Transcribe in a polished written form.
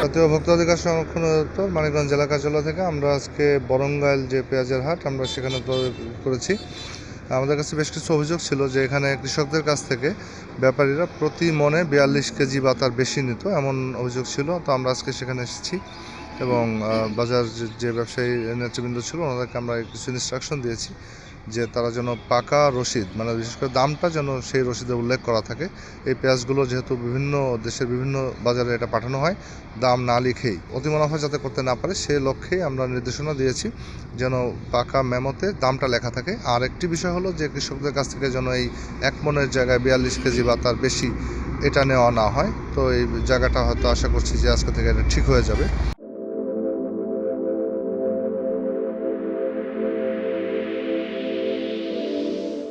জাতীয় ভোক্তা অধিকার সংরক্ষণ অধিদপ্তর মানিকগঞ্জ জেলা কার্যালয় থেকে আমরা আজকে বরঙ্গাইল যে পেঁয়াজের হাট আমরা সেখানে করেছি। আমাদের কাছে বেশ কিছু অভিযোগ ছিল যে এখানে কৃষকদের কাছ থেকে ব্যাপারীরা প্রতি মনে 42 কেজি বা তার বেশি নিত, এমন অভিযোগ ছিল। তো আমরা আজকে সেখানে এসেছি এবং বাজার যে ব্যবসায়ী নেতৃবৃন্দ ছিল ওনাদেরকে আমরা কিছু ইনস্ট্রাকশন দিয়েছি যে তারা যেন পাকা রসিদ, মানে বিশেষ করে দামটা যেন সেই রসিদে উল্লেখ করা থাকে। এই পেঁয়াজগুলো যেহেতু বিভিন্ন দেশের বিভিন্ন বাজারে এটা পাঠানো হয়, দাম না লিখেই অতি মুনাফা যাতে করতে না পারে সে লক্ষ্যেই আমরা নির্দেশনা দিয়েছি যেন পাকা মেমোতে দামটা লেখা থাকে। আর একটি বিষয় হলো যে কৃষকদের কাছ থেকে যেন এই 1 মনের জায়গায় 42 কেজি বা তার বেশি এটা নেওয়া না হয়। তো এই জায়গাটা হয়তো আশা করছি যে আজকে থেকে এটা ঠিক হয়ে যাবে।